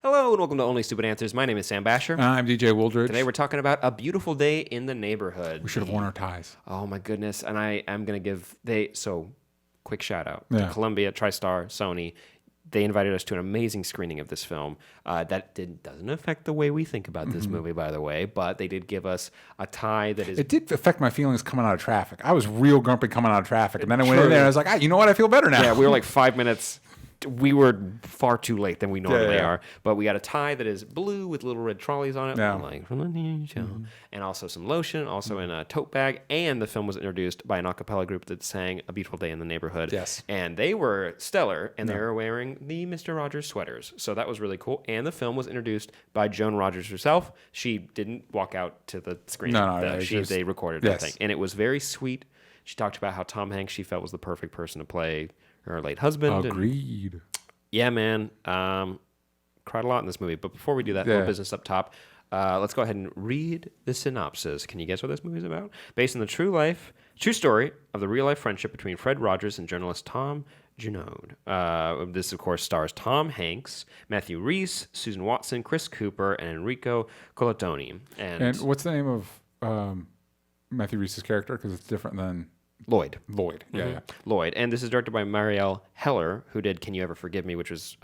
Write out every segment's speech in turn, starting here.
Hello and welcome to Only Stupid Answers. My name is Sam Basher. I'm DJ Wooldridge. Today we're talking about A Beautiful Day in the Neighborhood. We should have worn our ties. Oh my goodness. And I am going to give, quick shout out Yeah. to Columbia, TriStar, Sony. They invited us to an amazing screening of this film. Doesn't affect the way we think about this movie, by the way, but they did give us a tie that is... It did affect my feelings coming out of traffic. I was real grumpy coming out of traffic. And then I went in there and I was like, you know what? I feel better now. Yeah, we were like 5 minutes... We were far too late than we normally are, but we got a tie that is blue with little red trolleys on it, like from the new show, and also some lotion, also in a tote bag. And the film was introduced by an a cappella group that sang "A Beautiful Day in the Neighborhood." Yes, and they were stellar, and they were wearing the Mr. Rogers sweaters, so that was really cool. And the film was introduced by Joan Rogers herself. She didn't walk out to the screen; they recorded the thing, and it was very sweet. She talked about how Tom Hanks she felt was the perfect person to play her late husband. Agreed. Yeah, man. Cried a lot in this movie. But before we do that, little business up top, let's go ahead and read the synopsis. Can you guess what this movie is about? Based on the true story of the real-life friendship between Fred Rogers and journalist Tom Junod. This, of course, stars Tom Hanks, Matthew Rhys, Susan Watson, Chris Cooper, and Enrico Colantoni. And what's the name of Matthew Rhys' character? Because it's different than... Lloyd. Yeah. Lloyd. And this is directed by Marielle Heller, who did Can You Ever Forgive Me, which was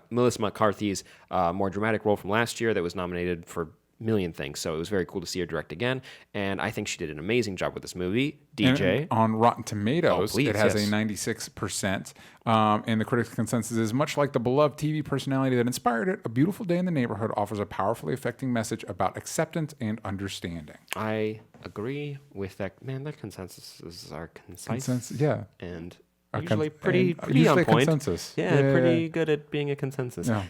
Melissa McCarthy's more dramatic role from last year that was nominated for a million things. So it was very cool to see her direct again. And I think she did an amazing job with this movie. DJ. And on Rotten Tomatoes, it has a 96%. And the critics' consensus is much like the beloved TV personality that inspired it, A Beautiful Day in the Neighborhood offers a powerfully affecting message about acceptance and understanding. I agree with that. Man, their consensuses are concise. And usually pretty on point. Consensus. Pretty good at being a consensus. Yeah.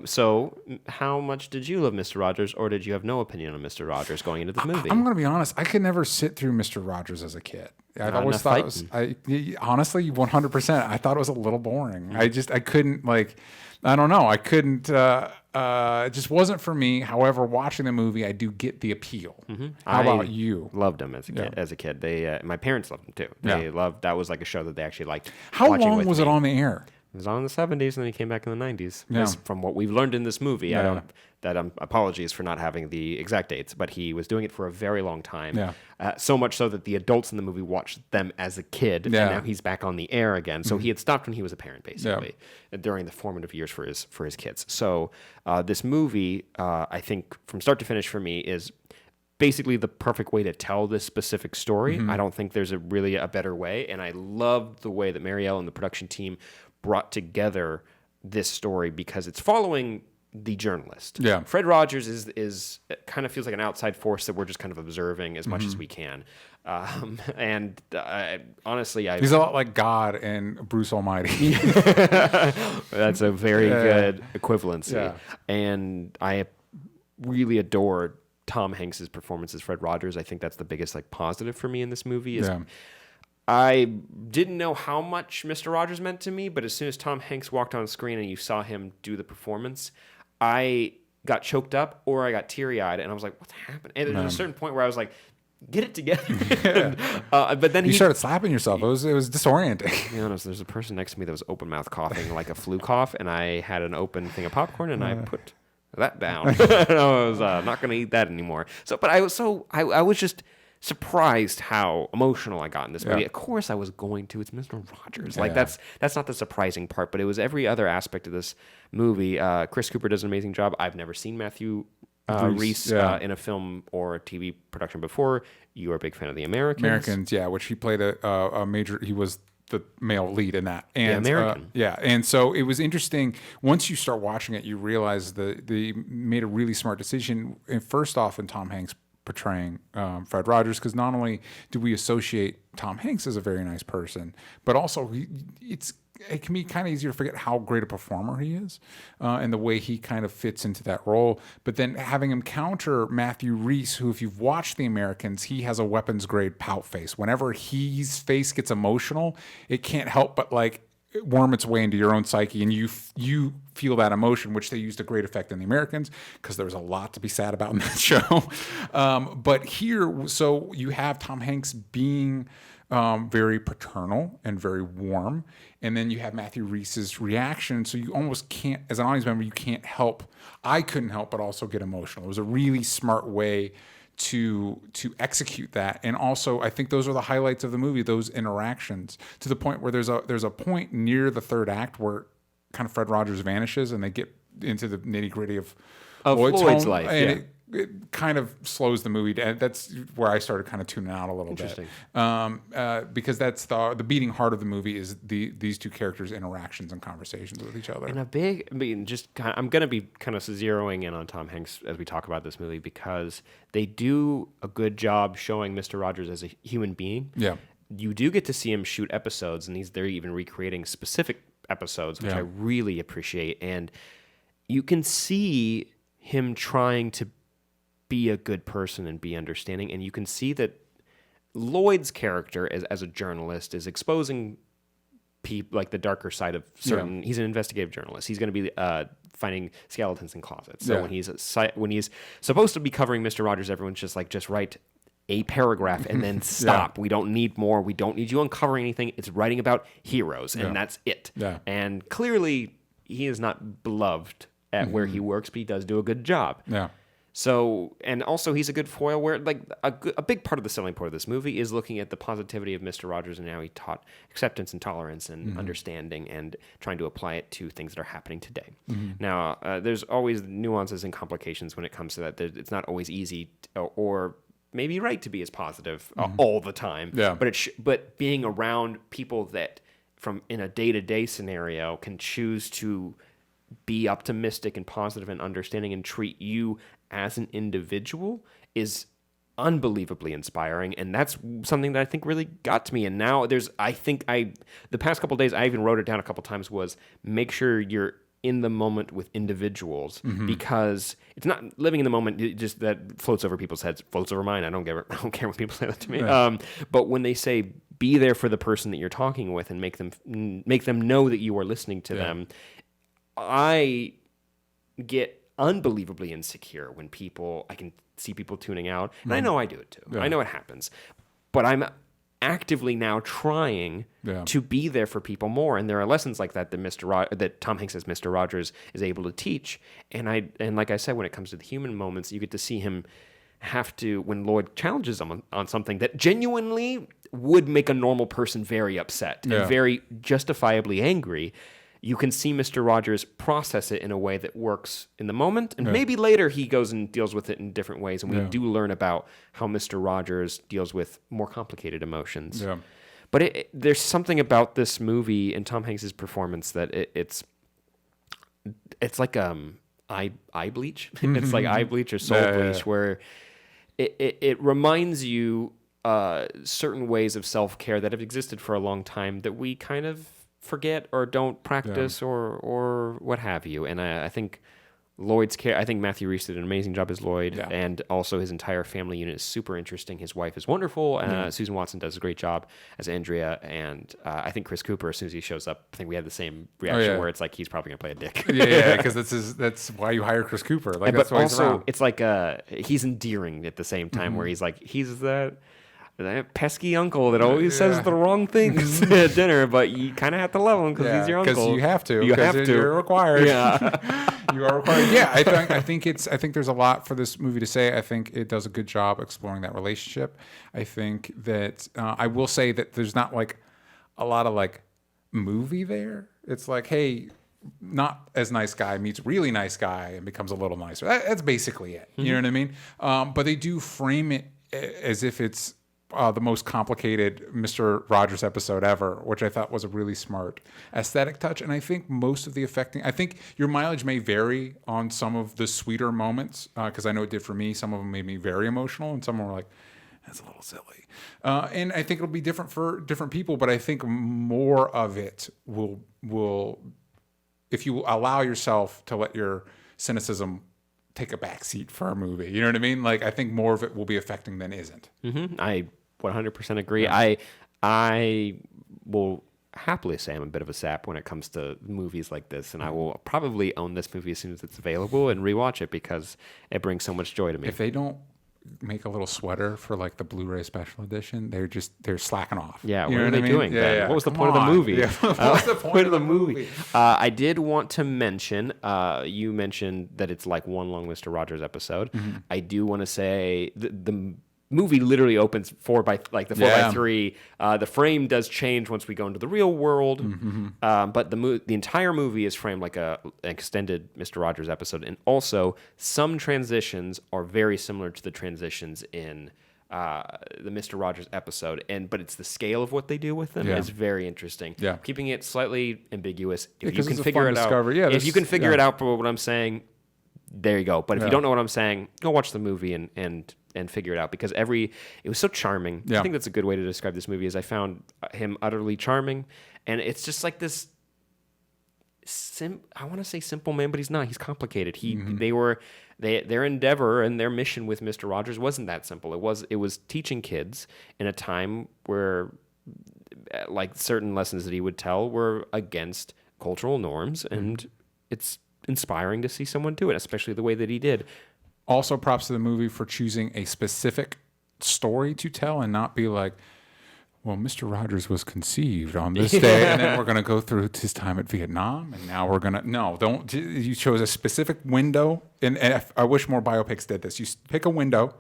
So how much did you love Mr. Rogers, or did you have no opinion on Mr. Rogers going into this movie? I'm going to be honest. I could never sit through Mr. Rogers as a kid. I always thought it was, honestly, 100%. I thought it was a little boring. I couldn't, I don't know. I couldn't, it just wasn't for me. However, watching the movie, I do get the appeal. How about you? Loved him as a kid. They, my parents loved him too. They loved, that was like a show that they actually liked. How long was it on the air? It was on in the 70s, and then he came back in the 90s. Yeah. From what we've learned in this movie, apologies for not having the exact dates, but he was doing it for a very long time. Yeah. So much so that the adults in the movie watched them as a kid, and now he's back on the air again. So he had stopped when he was a parent, basically, during the formative years for his kids. So this movie, I think, from start to finish for me, is basically the perfect way to tell this specific story. I don't think there's really a better way, and I loved the way that Marielle and the production team brought together this story because it's following the journalist. Yeah. Fred Rogers is kind of feels like an outside force that we're just kind of observing as much as we can. Honestly, he's a lot like God and Bruce Almighty. That's a very good equivalency. Yeah. And I really adore Tom Hanks' performance as Fred Rogers. I think that's the biggest positive for me in this movie. I didn't know how much Mr. Rogers meant to me, but as soon as Tom Hanks walked on screen and you saw him do the performance, I got choked up or I got teary-eyed, and I was like, what's happening? And there was a certain point where I was like, get it together. But then you started slapping yourself. It was disorienting. You know, there's a person next to me that was open-mouth coughing like a flu cough, and I had an open thing of popcorn, and I put that down. I was not going to eat that anymore. But I was just surprised how emotional I got in this movie. Of course I was going to. It's Mr. Rogers. That's not the surprising part, but it was every other aspect of this movie. Chris Cooper does an amazing job. I've never seen Matthew Rhys in a film or a TV production before. You are a big fan of The Americans. Which he played a major. He was the male lead in that. And, American. And so it was interesting. Once you start watching it, you realize they made a really smart decision. And first off, in Tom Hanks portraying Fred Rogers, because not only do we associate Tom Hanks as a very nice person, but also it can be kind of easier to forget how great a performer he is and the way he kind of fits into that role. But then having him counter Matthew Rhys, who, if you've watched The Americans, he has a weapons grade pout face. Whenever his face gets emotional, it can't help but worm its way into your own psyche, and you feel that emotion, which they used to great effect in The Americans, because there was a lot to be sad about in that show. But here, so you have Tom Hanks being very paternal and very warm, and then you have Matthew Rhys's reaction. So you almost can't, as an audience member, you can't help. I couldn't help but also get emotional. It was a really smart way to execute that. And also, I think those are the highlights of the movie, those interactions, to the point where there's a point near the third act where kind of Fred Rogers vanishes and they get into the nitty gritty of Lloyd's life, and it kind of slows the movie down. That's where I started kind of tuning out a little bit. Because that's the beating heart of the movie is these two characters' interactions and conversations with each other. And I'm going to be kind of zeroing in on Tom Hanks as we talk about this movie, because they do a good job showing Mr. Rogers as a human being. Yeah. You do get to see him shoot episodes, and they're even recreating specific episodes, which I really appreciate. And you can see him trying to be a good person and be understanding, and you can see that Lloyd's character as a journalist is exposing people, like the darker side of certain. He's an investigative journalist. He's going to be finding skeletons in closets. So when he's supposed to be covering Mr. Rogers, everyone's just write a paragraph and then stop. We don't need more. We don't need you uncovering anything. It's writing about heroes, and that's it. And clearly, he is not beloved at where he works, but he does do a good job. So, and also he's a good foil where, like, a big part of the selling point of this movie is looking at the positivity of Mr. Rogers and how he taught acceptance and tolerance and understanding and trying to apply it to things that are happening today. Now, there's always nuances and complications when it comes to that. It's not always easy or maybe right to be as positive all the time. But being around people that in a day-to-day scenario can choose to be optimistic and positive and understanding and treat you as an individual is unbelievably inspiring, and that's something that I think really got to me. And now the past couple of days, I even wrote it down a couple of times, was make sure you're in the moment with individuals, because it's not living in the moment. It just that floats over people's heads, floats over mine. I don't care when people say that to me. But when they say be there for the person that you're talking with and make them know that you are listening to them, I get unbelievably insecure when I can see people tuning out, and I know I do it too. I know it happens, but I'm actively now trying to be there for people more, and there are lessons like that that Tom Hanks as Mr. Rogers is able to teach. And like I said, when it comes to the human moments, you get to see him have to, when Lloyd challenges him on something that genuinely would make a normal person very upset and very justifiably angry. You can see Mr. Rogers process it in a way that works in the moment, and maybe later he goes and deals with it in different ways, and we do learn about how Mr. Rogers deals with more complicated emotions. But there's something about this movie and Tom Hanks' performance that it's like eye bleach. It's like eye bleach or soul bleach, where it reminds you certain ways of self-care that have existed for a long time that we kind of forget or don't practice or what have you. And I think I think Matthew Rhys did an amazing job as Lloyd, and also his entire family unit is super interesting. His wife is wonderful. Susan Watson does a great job as Andrea, and I think Chris Cooper, as soon as he shows up, I think we had the same reaction where it's like he's probably gonna play a dick. Because that's why you hire Chris Cooper. Like, that's why he's around. It's like he's endearing at the same time, where he's that pesky uncle that always says the wrong things at dinner, but you kind of have to love him because he's your uncle. Because you have to. You're required. You are required. I think there's a lot for this movie to say. I think it does a good job exploring that relationship. I think that I will say that there's not like a lot of like movie there. It's like, hey, not as nice guy meets really nice guy and becomes a little nicer. That's basically it. You know what I mean? But they do frame it as if it's the most complicated Mr. Rogers episode ever, which I thought was a really smart aesthetic touch. And I think most of the I think your mileage may vary on some of the sweeter moments, because I know it did for me. Some of them made me very emotional, and some were like, that's a little silly. And I think it'll be different for different people, but I think more of it will if you allow yourself to let your cynicism take a back seat for a movie. You know what I mean? Like, I think more of it will be affecting than isn't. I 100% agree. I will happily say I'm a bit of a sap when it comes to movies like this, and I will probably own this movie as soon as it's available and rewatch it because it brings so much joy to me. If they don't make a little sweater for like the Blu-ray special edition, they're slacking off. Yeah, you what are they doing then? Yeah. What was the Come point of the on. movie? Yeah. What was the point of the movie? I did want to mention, you mentioned that it's like one long Mr. Rogers episode. Mm-hmm. I do want to say the movie literally opens 4x3. The frame does change once we go into the real world, but the entire movie is framed like an extended Mr. Rogers episode, and also some transitions are very similar to the transitions in the Mr. Rogers episode, but it's the scale of what they do with them is very interesting. Yeah. Keeping it slightly ambiguous. If you because can it's a figure fun it out, discovery. Yeah, if you can figure it out for what I'm saying, there you go. But if you don't know what I'm saying, go watch the movie and figure it out, because it was so charming. I think that's a good way to describe this movie, is I found him utterly charming, and it's just like this I want to say simple man, but he's not. He's complicated. Their endeavor and their mission with Mr. Rogers wasn't that simple. It was teaching kids in a time where like certain lessons that he would tell were against cultural norms, and it's inspiring to see someone do it, especially the way that he did. Also, props to the movie for choosing a specific story to tell and not be like, well, Mr. Rogers was conceived on this day, and then we're going to go through his time at Vietnam, and now we're going to... No, don't... You chose a specific window, and I wish more biopics did this. You pick a window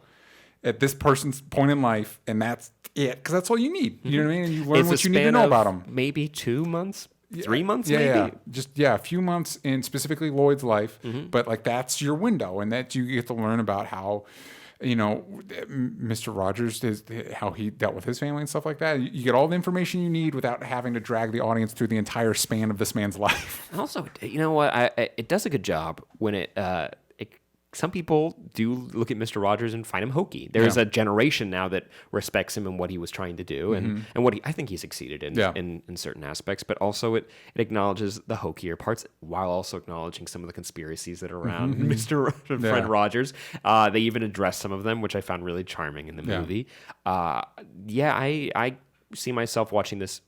at this person's point in life, and that's it, because that's all you need. You know what I mean? And you learn what you need to know about them. Maybe 2 months? 3 months, maybe? Yeah. Just, a few months in specifically Lloyd's life, but like that's your window, and that you get to learn about how, Mr. Rogers, how he dealt with his family and stuff like that. You get all the information you need without having to drag the audience through the entire span of this man's life. And also, you know what? It does a good job when some people do look at Mr. Rogers and find him hokey. There's a generation now that respects him and what he was trying to do, and what I think he succeeded in certain aspects. But also, it acknowledges the hokier parts while also acknowledging some of the conspiracies that are around Mr. Fred Rogers. They even address some of them, which I found really charming in the movie. I see myself watching this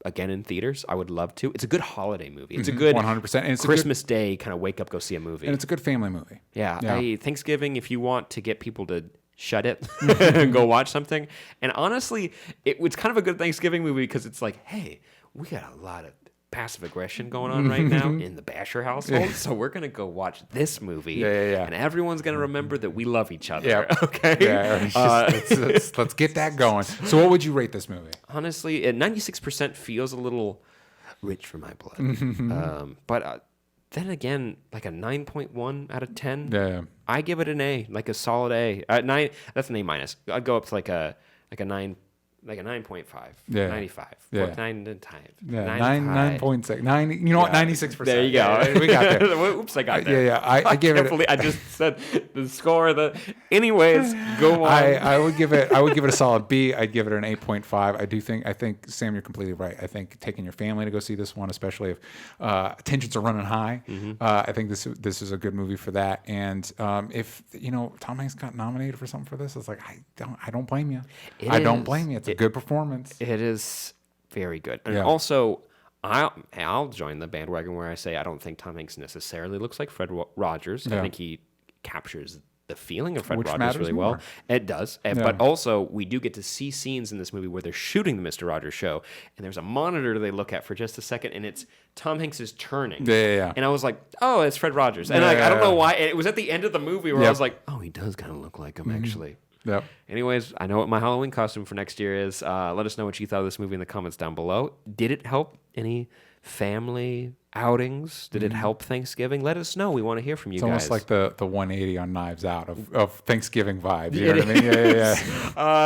again in theaters. I would love to. It's a good holiday movie. It's a good 100%. And it's Christmas Day kind of wake up, go see a movie. And it's a good family movie. Yeah. Thanksgiving, if you want to get people to shut it and go watch something. And honestly, it's kind of a good Thanksgiving movie because it's like, hey, we got a lot of passive aggression going on right now in the Basher household, so we're gonna go watch this movie, and everyone's gonna remember that we love each other. Okay, let's get that going. So what would you rate this movie? Honestly, 96% feels a little rich for my blood, but then again, like a 9.1 out of 10. I give it an A, like a solid A. 9. That's an A minus. I'd go up to like a 9. Like a 9.5, 95, 9 to 5. 9.6, 9. You know what? 96%. There you go. We got there. Oops, I got there. I give it. I just said the score. Anyways, go on. I would give it a solid B. I'd give it an 8.5. I think Sam, you're completely right. I think taking your family to go see this one, especially if tensions are running high, I think this is a good movie for that. And if Tom Hanks got nominated for something for this, it's like I don't blame you. I don't blame you. It's a good performance. It is very good. And also, I'll join the bandwagon where I say I don't think Tom Hanks necessarily looks like Fred Rogers. I think he captures the feeling of Fred Rogers really well. It does. But also, we do get to see scenes in this movie where they're shooting the Mr. Rogers show, and there's a monitor they look at for just a second, and it's Tom Hanks is turning. And I was like, oh, it's Fred Rogers. And I don't know why. And it was at the end of the movie where I was like, oh, he does kind of look like him, actually. Anyways, I know what my Halloween costume for next year is. Let us know what you thought of this movie in the comments down below. Did it help any family outings? Did it help Thanksgiving? Let us know. We want to hear from you guys. It's almost like the 180 on Knives Out of Thanksgiving vibe. You know what I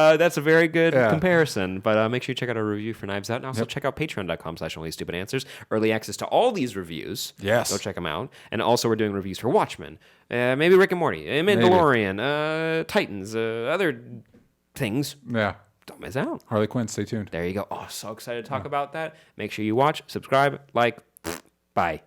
mean? That's a very good comparison. But make sure you check out our review for Knives Out. And also check out patreon.com/onlystupidanswers. Early access to all these reviews. Yes. Go check them out. And also we're doing reviews for Watchmen. Maybe Rick and Morty. Mandalorian. Titans. Other things. Yeah. Don't miss out. Harley Quinn, stay tuned. There you go. Oh, so excited to talk about that. Make sure you watch, subscribe, like. Bye.